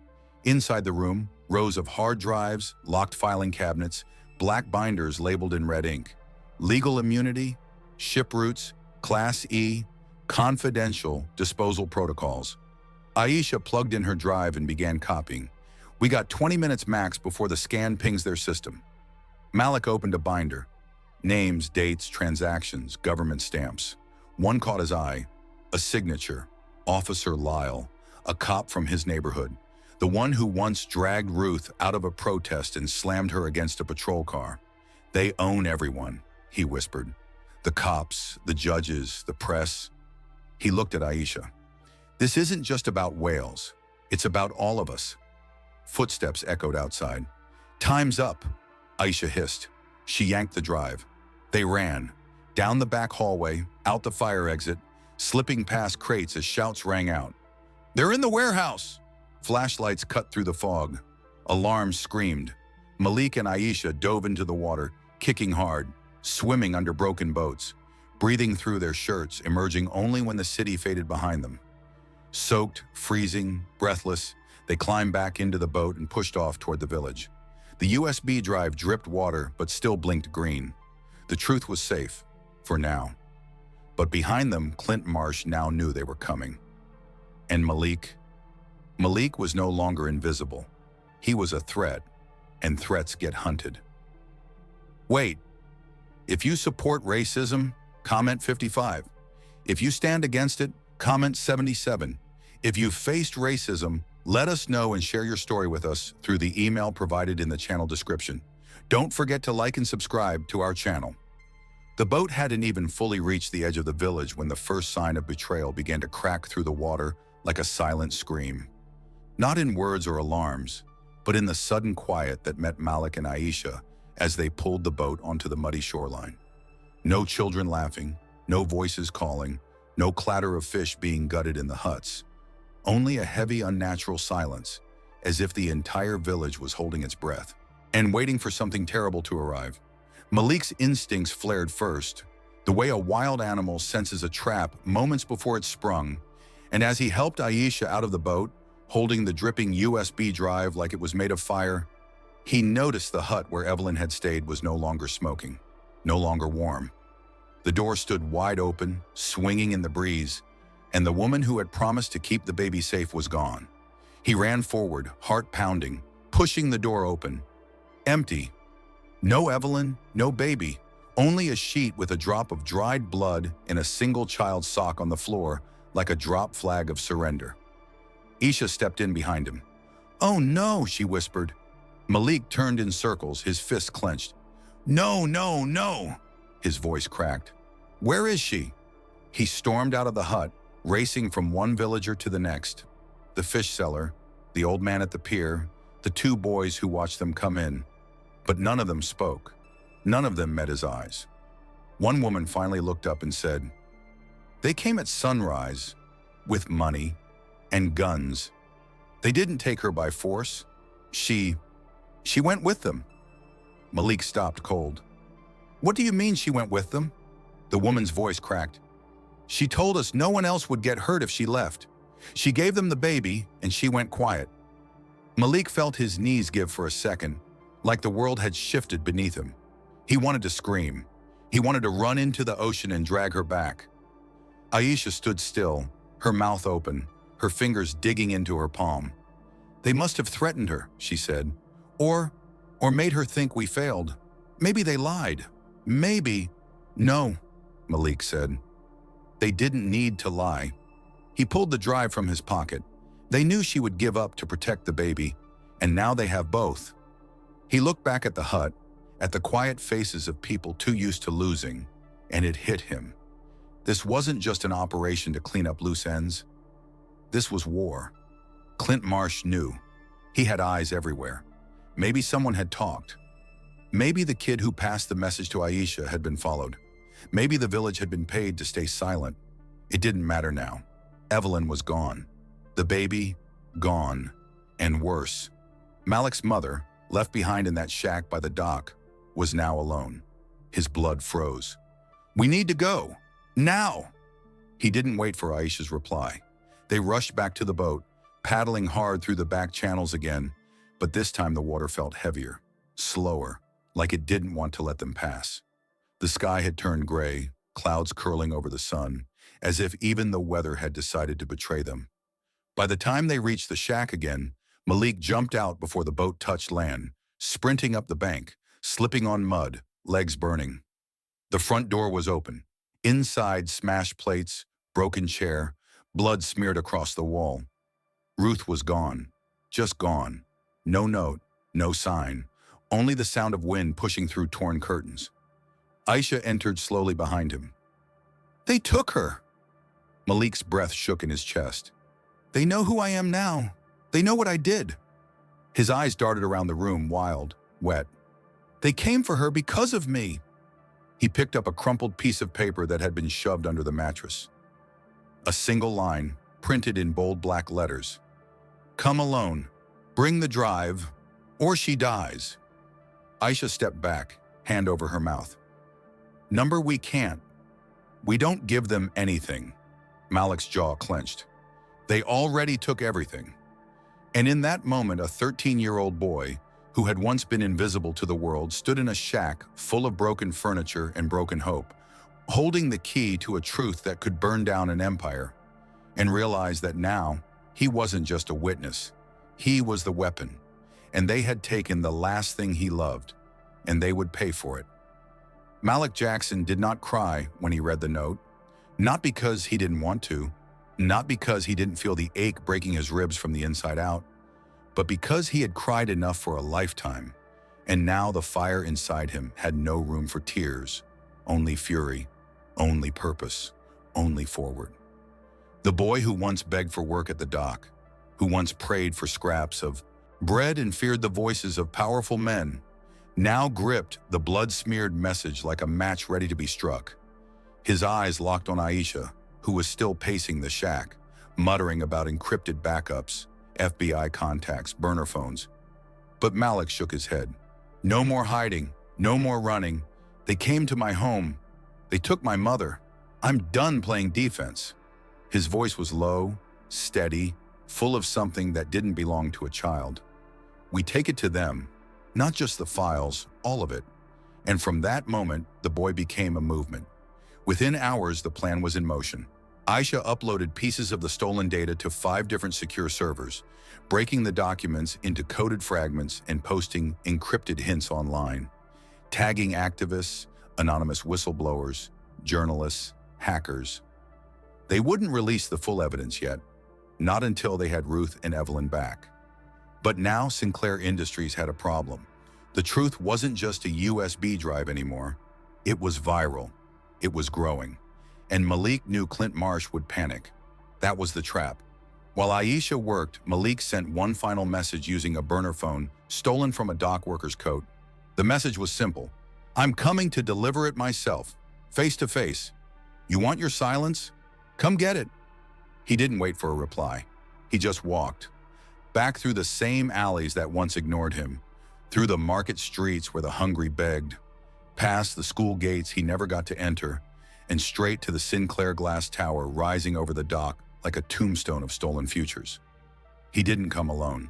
Inside the room, rows of hard drives, locked filing cabinets, black binders labeled in red ink. Legal immunity, ship routes, Class E, confidential disposal protocols. Aisha plugged in her drive and began copying. "We got 20 minutes max before the scan pings their system." Malik opened a binder. Names, dates, transactions, government stamps. One caught his eye. A signature. Officer Lyle, a cop from his neighborhood. The one who once dragged Ruth out of a protest and slammed her against a patrol car. "They own everyone," he whispered. "The cops, the judges, the press." He looked at Aisha. "This isn't just about whales. It's about all of us." Footsteps echoed outside. "Time's up," Aisha hissed. She yanked the drive. They ran, down the back hallway, out the fire exit, slipping past crates as shouts rang out. "They're in the warehouse!" Flashlights cut through the fog. Alarms screamed. Malik and Aisha dove into the water, kicking hard, swimming under broken boats, breathing through their shirts, emerging only when the city faded behind them. Soaked, freezing, breathless, they climbed back into the boat and pushed off toward the village. The USB drive dripped water but still blinked green. The truth was safe, for now. But behind them, Clint Marsh now knew they were coming. And Malik? Malik was no longer invisible. He was a threat, and threats get hunted. Wait. If you support racism, comment 55. If you stand against it, comment 77. If you've faced racism, let us know and share your story with us through the email provided in the channel description. Don't forget to like and subscribe to our channel. The boat hadn't even fully reached the edge of the village when the first sign of betrayal began to crack through the water like a silent scream. Not in words or alarms, but in the sudden quiet that met Malik and Aisha as they pulled the boat onto the muddy shoreline. No children laughing, no voices calling, no clatter of fish being gutted in the huts. Only a heavy, unnatural silence, as if the entire village was holding its breath and waiting for something terrible to arrive. Malik's instincts flared first, the way a wild animal senses a trap moments before it's sprung, and as he helped Aisha out of the boat, holding the dripping USB drive like it was made of fire, he noticed the hut where Evelyn had stayed was no longer smoking, no longer warm. The door stood wide open, swinging in the breeze, and the woman who had promised to keep the baby safe was gone. He ran forward, heart pounding, pushing the door open. Empty. No Evelyn, no baby, only a sheet with a drop of dried blood and a single child's sock on the floor like a drop flag of surrender. Aisha stepped in behind him. "Oh no," she whispered. Malik turned in circles, his fists clenched. "No, no, no," his voice cracked. "Where is she?" He stormed out of the hut, racing from one villager to the next. The fish seller, the old man at the pier, the two boys who watched them come in. But none of them spoke. None of them met his eyes. One woman finally looked up and said, "They came at sunrise, with money and guns. They didn't take her by force. She went with them." Malik stopped cold. "What do you mean she went with them?" The woman's voice cracked. "She told us no one else would get hurt if she left. She gave them the baby, and she went quiet." Malik felt his knees give for a second, like the world had shifted beneath him. He wanted to scream. He wanted to run into the ocean and drag her back. Aisha stood still, her mouth open, her fingers digging into her palm. "They must have threatened her," she said. Or made her think we failed. Maybe they lied. Maybe." "No," Malik said. "They didn't need to lie." He pulled the drive from his pocket. They knew she would give up to protect the baby, and now they have both. He looked back at the hut, at the quiet faces of people too used to losing, and it hit him. This wasn't just an operation to clean up loose ends. This was war. Clint Marsh knew. He had eyes everywhere. Maybe someone had talked. Maybe the kid who passed the message to Aisha had been followed. Maybe the village had been paid to stay silent. It didn't matter now. Evelyn was gone. The baby, gone. And worse, Malik's mother, left behind in that shack by the dock, was now alone. His blood froze. "We need to go. Now!" He didn't wait for Aisha's reply. They rushed back to the boat, paddling hard through the back channels again, but this time the water felt heavier, slower, like it didn't want to let them pass. The sky had turned gray, clouds curling over the sun, as if even the weather had decided to betray them. By the time they reached the shack again, Malik jumped out before the boat touched land, sprinting up the bank, slipping on mud, legs burning. The front door was open. Inside, smashed plates, broken chair, blood smeared across the wall. Ruth was gone, just gone. No note, no sign, only the sound of wind pushing through torn curtains. Aisha entered slowly behind him. "They took her." Malik's breath shook in his chest. "They know who I am now. They know what I did." His eyes darted around the room, wild, wet. "They came for her because of me." He picked up a crumpled piece of paper that had been shoved under the mattress. A single line, printed in bold black letters. "Come alone. Bring the drive, or she dies." Aisha stepped back, hand over her mouth. Number, we can't. We don't give them anything. Malik's jaw clenched. They already took everything. And in that moment, a 13-year-old boy, who had once been invisible to the world, stood in a shack full of broken furniture and broken hope, holding the key to a truth that could burn down an empire, and realized that now he wasn't just a witness. He was the weapon, and they had taken the last thing he loved, and they would pay for it. Malik Jackson did not cry when he read the note, not because he didn't want to, not because he didn't feel the ache breaking his ribs from the inside out, but because he had cried enough for a lifetime, and now the fire inside him had no room for tears, only fury, only purpose, only forward. The boy who once begged for work at the dock, who once prayed for scraps of bread and feared the voices of powerful men, now gripped the blood-smeared message like a match ready to be struck. His eyes locked on Aisha, who was still pacing the shack, muttering about encrypted backups, FBI contacts, burner phones. But Malik shook his head. No more hiding, no more running. They came to my home. They took my mother. I'm done playing defense. His voice was low, steady, full of something that didn't belong to a child. We take it to them, not just the files, all of it. And from that moment, the boy became a movement. Within hours, the plan was in motion. Aisha uploaded pieces of the stolen data to 5 different secure servers, breaking the documents into coded fragments and posting encrypted hints online, tagging activists, anonymous whistleblowers, journalists, hackers. They wouldn't release the full evidence yet, not until they had Ruth and Evelyn back. But now Sinclair Industries had a problem. The truth wasn't just a USB drive anymore. It was viral. It was growing. And Malik knew Clint Marsh would panic. That was the trap. While Aisha worked, Malik sent one final message using a burner phone stolen from a dock worker's coat. The message was simple. I'm coming to deliver it myself, face to face. You want your silence? Come get it. He didn't wait for a reply. He just walked. Back through the same alleys that once ignored him, through the market streets where the hungry begged, past the school gates he never got to enter, and straight to the Sinclair glass tower rising over the dock like a tombstone of stolen futures. He didn't come alone.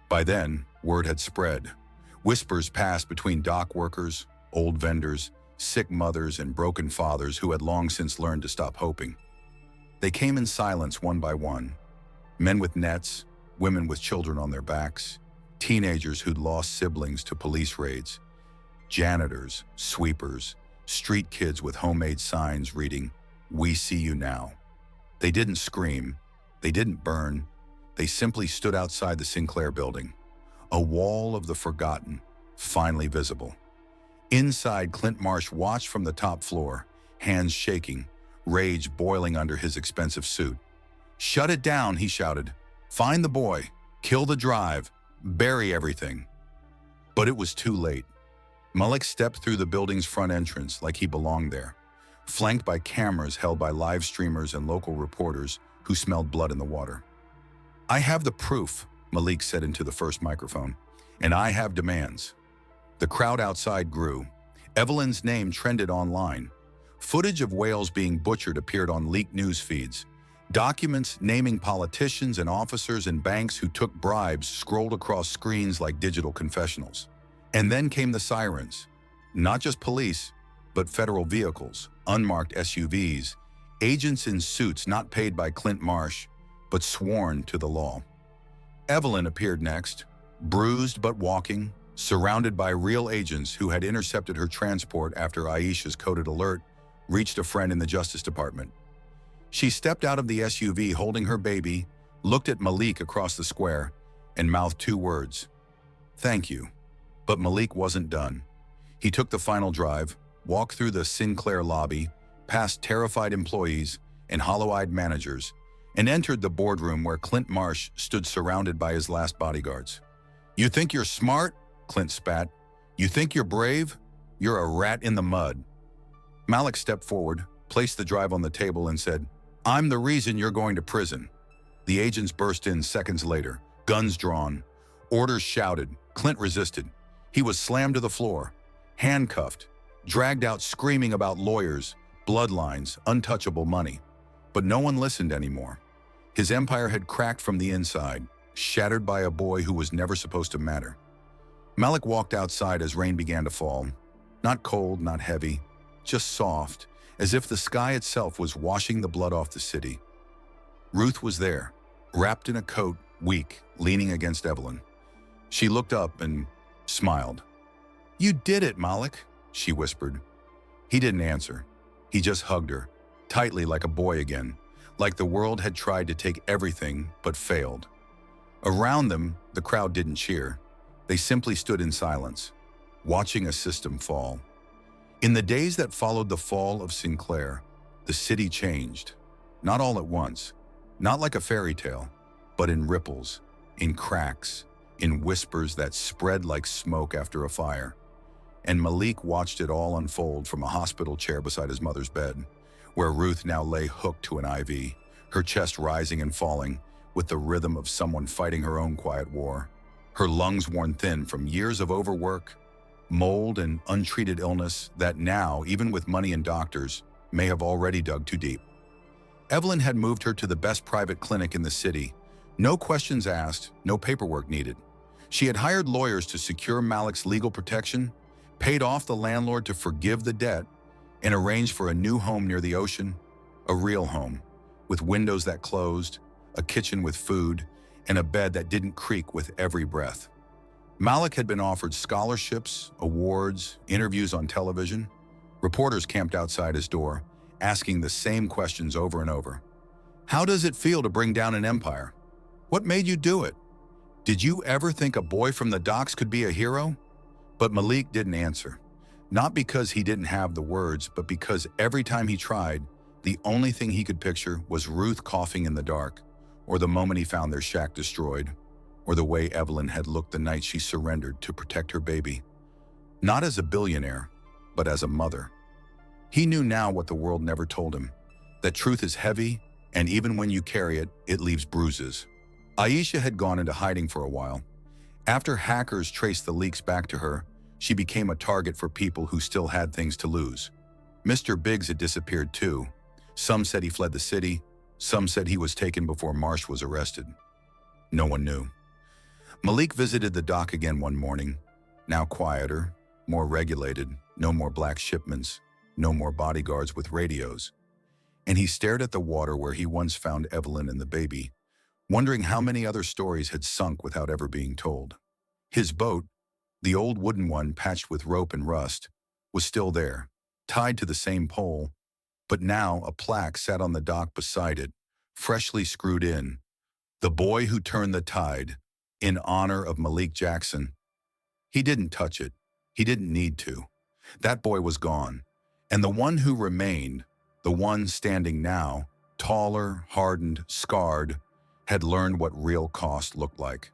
By then, word had spread. Whispers passed between dock workers, old vendors, sick mothers, and broken fathers who had long since learned to stop hoping. They came in silence one by one. Men with nets, women with children on their backs, teenagers who'd lost siblings to police raids, janitors, sweepers, street kids with homemade signs reading, "We see you now." They didn't scream. They didn't burn. They simply stood outside the Sinclair building, a wall of the forgotten, finally visible. Inside, Clint Marsh watched from the top floor, hands shaking, rage boiling under his expensive suit. "Shut it down," he shouted. "Find the boy, kill the drive, bury everything." But it was too late. Malik stepped through the building's front entrance like he belonged there, flanked by cameras held by live streamers and local reporters who smelled blood in the water. "I have the proof," Malik said into the first microphone, "and I have demands." The crowd outside grew. Evelyn's name trended online. Footage of whales being butchered appeared on leaked news feeds. Documents naming politicians and officers and banks who took bribes scrolled across screens like digital confessionals. And then came the sirens. Not just police, but federal vehicles, unmarked SUVs, agents in suits not paid by Clint Marsh, but sworn to the law. Evelyn appeared next, bruised but walking, surrounded by real agents who had intercepted her transport after Aisha's coded alert reached a friend in the Justice Department. She stepped out of the SUV holding her baby, looked at Malik across the square, and mouthed 2 words, "Thank you." But Malik wasn't done. He took the final drive, walked through the Sinclair lobby, past terrified employees and hollow-eyed managers, and entered the boardroom where Clint Marsh stood surrounded by his last bodyguards. "You think you're smart?" Clint spat. "You think you're brave? You're a rat in the mud." Malik stepped forward, placed the drive on the table, and said, "I'm the reason you're going to prison." The agents burst in seconds later, guns drawn, orders shouted. Clint resisted. He was slammed to the floor, handcuffed, dragged out screaming about lawyers, bloodlines, untouchable money. But no one listened anymore. His empire had cracked from the inside, shattered by a boy who was never supposed to matter. Malik walked outside as rain began to fall. Not cold, not heavy, just soft, as if the sky itself was washing the blood off the city. Ruth was there, wrapped in a coat, weak, leaning against Evelyn. She looked up and smiled. "You did it, Malik," she whispered. He didn't answer. He just hugged her, tightly like a boy again, like the world had tried to take everything but failed. Around them, the crowd didn't cheer. They simply stood in silence, watching a system fall. In the days that followed the fall of Sinclair, the city changed. Not all at once, not like a fairy tale, but in ripples, in cracks, in whispers that spread like smoke after a fire. And Malik watched it all unfold from a hospital chair beside his mother's bed, where Ruth now lay hooked to an IV, her chest rising and falling with the rhythm of someone fighting her own quiet war. Her lungs worn thin from years of overwork, mold, and untreated illness that now, even with money and doctors, may have already dug too deep. Evelyn had moved her to the best private clinic in the city. No questions asked, no paperwork needed. She had hired lawyers to secure Malik's legal protection, paid off the landlord to forgive the debt, and arranged for a new home near the ocean, a real home, with windows that closed, a kitchen with food, and a bed that didn't creak with every breath. Malik had been offered scholarships, awards, interviews on television. Reporters camped outside his door, asking the same questions over and over. How does it feel to bring down an empire? What made you do it? Did you ever think a boy from the docks could be a hero? But Malik didn't answer. Not because he didn't have the words, but because every time he tried, the only thing he could picture was Ruth coughing in the dark, or the moment he found their shack destroyed, or the way Evelyn had looked the night she surrendered to protect her baby. Not as a billionaire, but as a mother. He knew now what the world never told him, that truth is heavy, and even when you carry it, it leaves bruises. Aisha had gone into hiding for a while. After hackers traced the leaks back to her, she became a target for people who still had things to lose. Mr. Biggs had disappeared too. Some said he fled the city. Some said he was taken before Marsh was arrested. No one knew. Malik visited the dock again one morning, now quieter, more regulated, no more black shipments, no more bodyguards with radios. And he stared at the water where he once found Evelyn and the baby, wondering how many other stories had sunk without ever being told. His boat, the old wooden one patched with rope and rust, was still there, tied to the same pole, but now a plaque sat on the dock beside it, freshly screwed in. The boy who turned the tide, in honor of Malik Jackson. He didn't touch it. He didn't need to. That boy was gone. And the one who remained, the one standing now, taller, hardened, scarred, had learned what real cost looked like.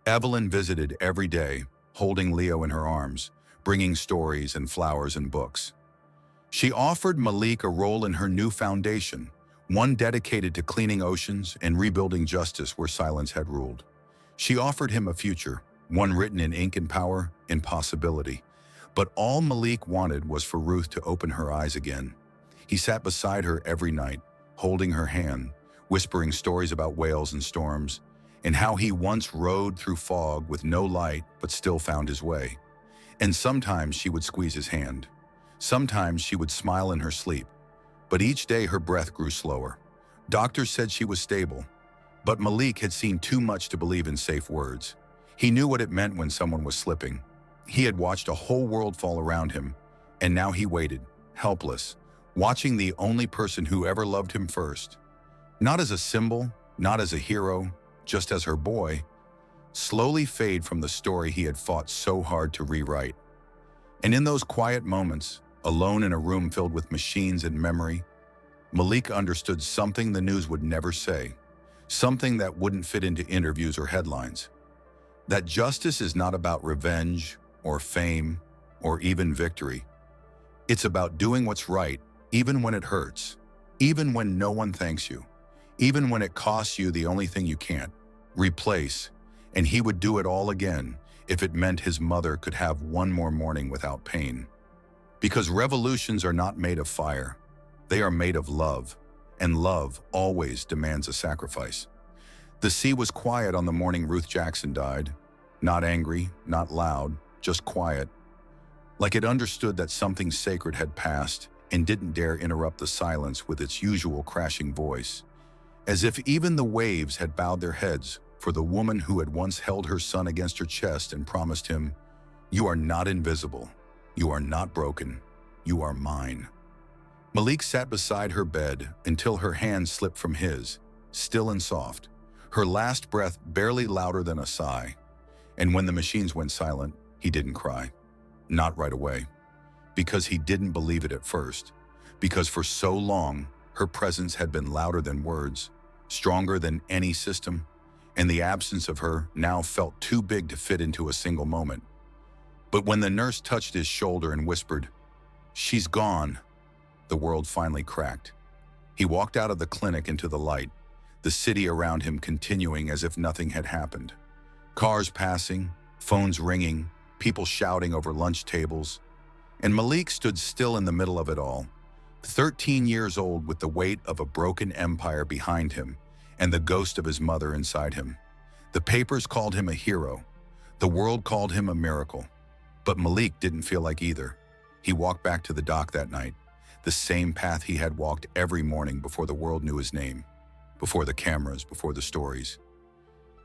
Evelyn visited every day, holding Leo in her arms, bringing stories and flowers and books. She offered Malik a role in her new foundation, one dedicated to cleaning oceans and rebuilding justice where silence had ruled. She offered him a future, one written in ink and power, in possibility. But all Malik wanted was for Ruth to open her eyes again. He sat beside her every night, holding her hand, whispering stories about whales and storms, and how he once rode through fog with no light but still found his way. And sometimes she would squeeze his hand. Sometimes she would smile in her sleep. But each day her breath grew slower. Doctors said she was stable. But Malik had seen too much to believe in safe words. He knew what it meant when someone was slipping. He had watched a whole world fall around him, and now he waited, helpless, watching the only person who ever loved him first. Not as a symbol, not as a hero, just as her boy, slowly fade from the story he had fought so hard to rewrite. And in those quiet moments, alone in a room filled with machines and memory, Malik understood something the news would never say, something that wouldn't fit into interviews or headlines. That justice is not about revenge or fame or even victory. It's about doing what's right, even when it hurts, even when no one thanks you, even when it costs you the only thing you can't replace. And he would do it all again, if it meant his mother could have one more morning without pain. Because revolutions are not made of fire, they are made of love, and love always demands a sacrifice. The sea was quiet on the morning Ruth Jackson died. Not angry, not loud, just quiet. Like it understood that something sacred had passed and didn't dare interrupt the silence with its usual crashing voice. As if even the waves had bowed their heads for the woman who had once held her son against her chest and promised him, "You are not invisible. You are not broken. You are mine." Malik sat beside her bed until her hand slipped from his, still and soft, her last breath barely louder than a sigh. And when the machines went silent, he didn't cry. Not right away. Because he didn't believe it at first. Because for so long, her presence had been louder than words, stronger than any system, and the absence of her now felt too big to fit into a single moment. But when the nurse touched his shoulder and whispered, "She's gone," the world finally cracked. He walked out of the clinic into the light, the city around him continuing as if nothing had happened. Cars passing, phones ringing, people shouting over lunch tables. And Malik stood still in the middle of it all, 13 years old with the weight of a broken empire behind him and the ghost of his mother inside him. The papers called him a hero. The world called him a miracle. But Malik didn't feel like either. He walked back to the dock that night, the same path he had walked every morning before the world knew his name, before the cameras, before the stories.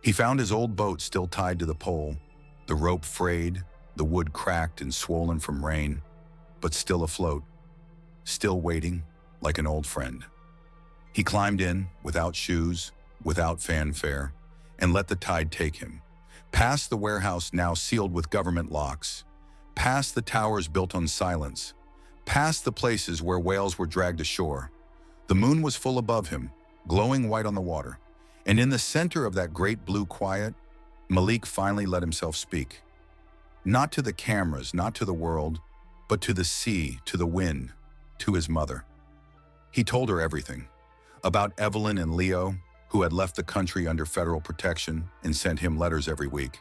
He found his old boat still tied to the pole, the rope frayed, the wood cracked and swollen from rain, but still afloat, still waiting like an old friend. He climbed in, without shoes, without fanfare, and let the tide take him, past the warehouse now sealed with government locks, past the towers built on silence, past the places where whales were dragged ashore. The moon was full above him, glowing white on the water, and in the center of that great blue quiet, Malik finally let himself speak. Not to the cameras, not to the world, but to the sea, to the wind, to his mother. He told her everything. About Evelyn and Leo, who had left the country under federal protection and sent him letters every week.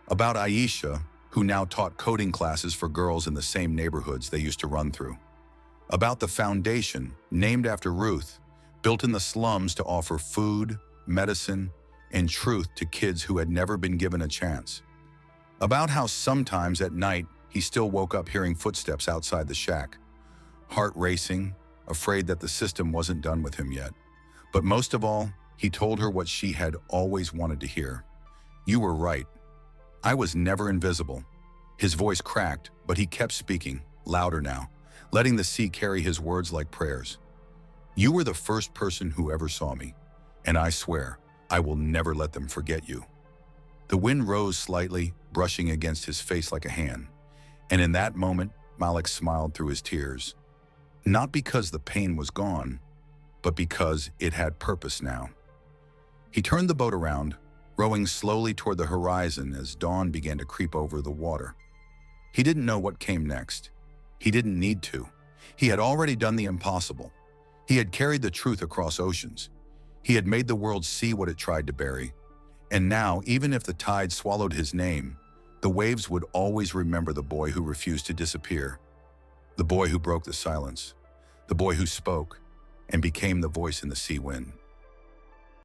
About Aisha, who now taught coding classes for girls in the same neighborhoods they used to run through. About the foundation, named after Ruth, built in the slums to offer food, medicine, and truth to kids who had never been given a chance. About how sometimes at night he still woke up hearing footsteps outside the shack, heart racing, afraid that the system wasn't done with him yet. But most of all, he told her what she had always wanted to hear. "You were right. I was never invisible." His voice cracked, but he kept speaking, louder now, letting the sea carry his words like prayers. "You were the first person who ever saw me, and I swear, I will never let them forget you." The wind rose slightly, brushing against his face like a hand, and in that moment, Malik smiled through his tears. Not because the pain was gone, but because it had purpose now. He turned the boat around, rowing slowly toward the horizon as dawn began to creep over the water. He didn't know what came next. He didn't need to. He had already done the impossible. He had carried the truth across oceans. He had made the world see what it tried to bury. And now, even if the tide swallowed his name, the waves would always remember the boy who refused to disappear, the boy who broke the silence, the boy who spoke and became the voice in the sea wind.